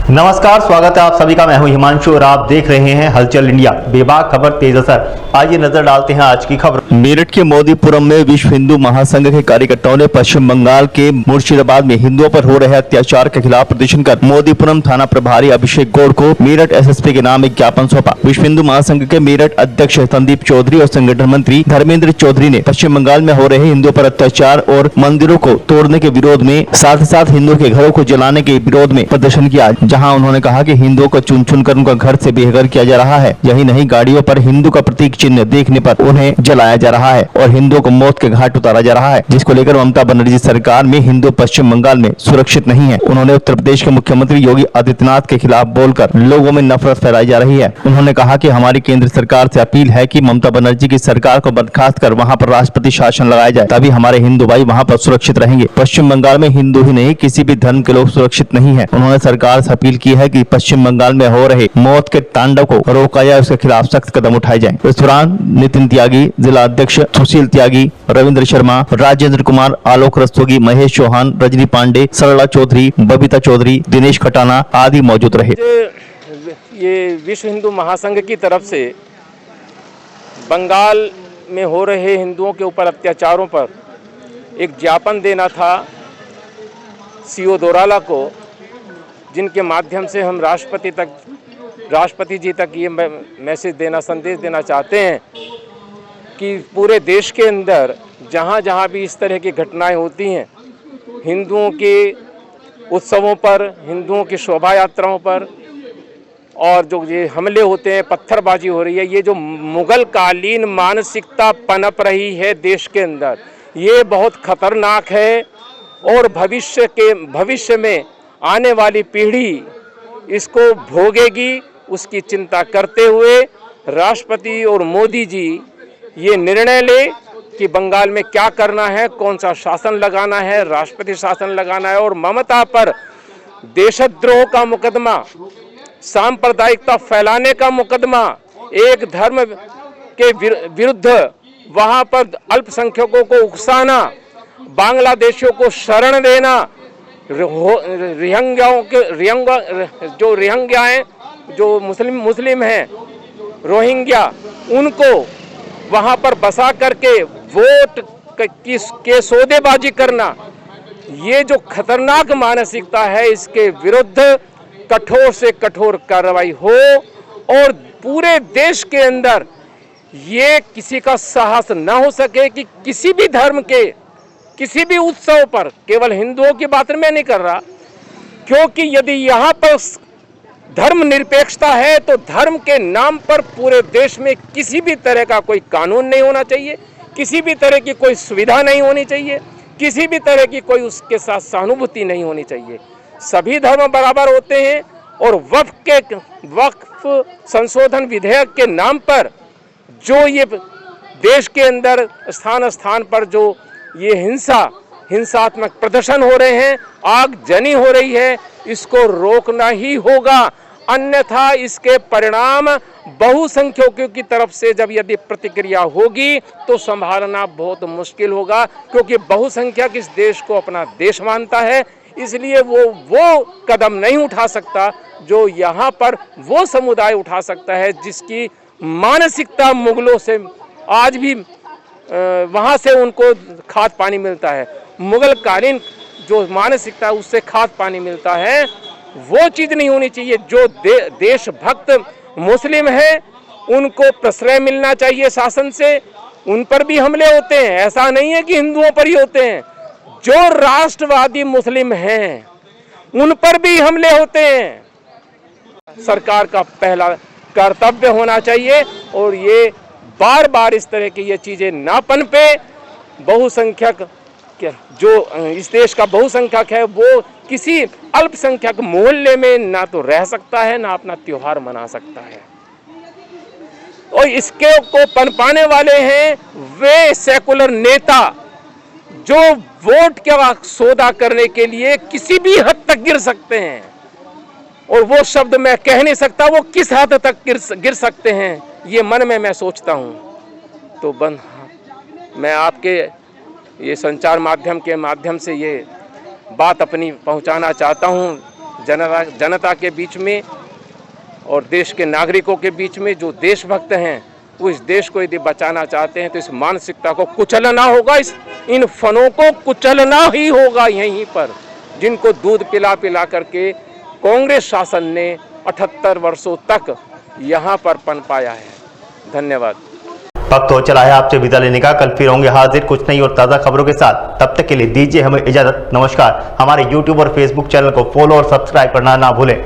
नमस्कार, स्वागत है आप सभी का। मैं हूं हिमांशु और आप देख रहे हैं हलचल इंडिया। बेबाक खबर तेज असर। आइए नजर डालते हैं आज की खबर। मेरठ के मोदीपुरम में विश्व हिंदू महासंघ के कार्यकर्ताओं ने पश्चिम बंगाल के मुर्शिदाबाद में हिंदुओं पर हो रहे अत्याचार के खिलाफ प्रदर्शन कर मोदीपुरम थाना प्रभारी अभिषेक गौड़ को मेरठ एसएसपी के नाम एक ज्ञापन सौंपा। विश्व हिंदू महासंघ के मेरठ अध्यक्ष संदीप चौधरी और संगठन मंत्री धर्मेंद्र चौधरी ने पश्चिम बंगाल में हो रहे हिंदुओं पर अत्याचार और मंदिरों को तोड़ने के विरोध में साथ ही साथ हिंदुओं के घरों को जलाने के विरोध में प्रदर्शन किया, जहाँ उन्होंने कहा कि हिंदुओं को चुन चुन कर उनका घर से बेघर किया जा रहा है। यही नहीं, गाड़ियों पर हिंदू का प्रतीक चिन्ह देखने पर उन्हें जलाया जा रहा है और हिंदुओं को मौत के घाट उतारा जा रहा है, जिसको लेकर ममता बनर्जी सरकार में हिंदू पश्चिम बंगाल में सुरक्षित नहीं है। उन्होंने उत्तर प्रदेश के मुख्यमंत्री योगी आदित्यनाथ के खिलाफ बोलकर लोगों में नफरत फैलाई जा रही है। उन्होंने कहा कि हमारी केंद्र सरकार से अपील है कि ममता बनर्जी की सरकार को बर्खास्त कर वहाँ पर राष्ट्रपति शासन लगाया जाए, तभी हमारे हिंदू भाई वहाँ पर सुरक्षित रहेंगे। पश्चिम बंगाल में हिंदू ही नहीं, किसी भी धर्म के लोग सुरक्षित नहीं है। उन्होंने सरकार से अपील की है कि पश्चिम बंगाल में हो रहे मौत के तांडव को रोका जाए, उसके खिलाफ सख्त कदम उठाए जाएं। इस दौरान नितिन त्यागी, जिला अध्यक्ष सुशील त्यागी, रविंद्र शर्मा, राजेंद्र कुमार, आलोक रस्तोगी, महेश चौहान, रजनी पांडे, सरला चौधरी, बबीता चौधरी, दिनेश खटाना आदि मौजूद रहे। ये विश्व हिंदू महासंघ की तरफ से बंगाल में हो रहे हिंदुओं के ऊपर अत्याचारों पर एक ज्ञापन देना था सीओ दोराला को, जिनके माध्यम से हम राष्ट्रपति जी तक ये मैसेज देना, संदेश देना चाहते हैं कि पूरे देश के अंदर जहाँ जहाँ भी इस तरह की घटनाएं होती हैं, हिंदुओं के उत्सवों पर, हिंदुओं की शोभा यात्राओं पर और जो ये हमले होते हैं, पत्थरबाजी हो रही है, ये जो मुगल कालीन मानसिकता पनप रही है देश के अंदर, ये बहुत खतरनाक है और भविष्य में आने वाली पीढ़ी इसको भोगेगी। उसकी चिंता करते हुए राष्ट्रपति और मोदी जी ये निर्णय ले कि बंगाल में क्या करना है, कौन सा शासन लगाना है, राष्ट्रपति शासन लगाना है और ममता पर देशद्रोह का मुकदमा, सांप्रदायिकता फैलाने का मुकदमा, एक धर्म के विरुद्ध वहाँ पर अल्पसंख्यकों को उकसाना, बांग्लादेशियों को शरण देना, रिहंग्याएं जो मुस्लिम हैं, रोहिंग्या, उनको वहाँ पर बसा करके वोट के सौदेबाजी करना, ये जो खतरनाक मानसिकता है, इसके विरुद्ध कठोर से कठोर कार्रवाई हो और पूरे देश के अंदर ये किसी का साहस न हो सके कि किसी भी धर्म के किसी भी उत्सव पर, केवल हिंदुओं की बात मैं नहीं कर रहा, क्योंकि यदि यहाँ पर धर्म निरपेक्षता है तो धर्म के नाम पर पूरे देश में किसी भी तरह का कोई कानून नहीं होना चाहिए, किसी भी तरह की कोई सुविधा नहीं होनी चाहिए, किसी भी तरह की कोई उसके साथ सहानुभूति नहीं होनी चाहिए। सभी धर्म बराबर होते हैं और वक्फ संशोधन विधेयक के नाम पर जो ये देश के अंदर स्थान स्थान पर जो ये हिंसात्मक प्रदर्शन हो रहे हैं, आगजनी हो रही है, इसको रोकना ही होगा, अन्यथा इसके परिणाम बहुसंख्यकों की तरफ से जब यदि प्रतिक्रिया होगी तो संभालना बहुत मुश्किल होगा, क्योंकि बहुसंख्यक इस देश को अपना देश मानता है। इसलिए वो कदम नहीं उठा सकता जो यहाँ पर वो समुदाय उठा सकता है जिसकी मानसिकता मुगलों से आज भी वहाँ से उनको खाद पानी मिलता है। मुगल कालीन जो मानसिकता उससे खाद पानी मिलता है, वो चीज़ नहीं होनी चाहिए। जो देशभक्त मुस्लिम हैं उनको प्रश्रय मिलना चाहिए शासन से, उन पर भी हमले होते हैं, ऐसा नहीं है कि हिंदुओं पर ही होते हैं। जो राष्ट्रवादी मुस्लिम हैं उन पर भी हमले होते हैं। सरकार का पहला कर्तव्य होना चाहिए और ये बार बार इस तरह की ये चीज़ें ना पनपे। बहुसंख्यक जो इस देश का बहुसंख्यक है वो किसी अल्पसंख्यक मोहल्ले में ना तो रह सकता है, ना अपना त्योहार मना सकता है। और इसके को पनपाने वाले हैं वे सेकुलर नेता जो वोट का सौदा करने के लिए किसी भी हद तक गिर सकते हैं, और वो शब्द मैं कह नहीं सकता वो किस हद तक गिर सकते हैं, ये मन में मैं सोचता हूँ। तो मैं आपके ये संचार माध्यम के माध्यम से ये बात अपनी पहुँचाना चाहता हूँ जनता के बीच में और देश के नागरिकों के बीच में जो देशभक्त हैं वो इस देश को यदि बचाना चाहते हैं तो इस मानसिकता को कुचलना होगा, इन फनों को कुचलना ही होगा यहीं पर, जिनको दूध पिला पिला करके कांग्रेस शासन ने 78 वर्षों तक यहाँ पर पनपाया है। धन्यवाद। वक्त हो चला है आपसे विदा लेने का। कल फिर होंगे हाजिर कुछ नई और ताज़ा खबरों के साथ। तब तक के लिए दीजिए हमें इजाजत। नमस्कार। हमारे YouTube और Facebook चैनल को फॉलो और सब्सक्राइब करना ना भूलें।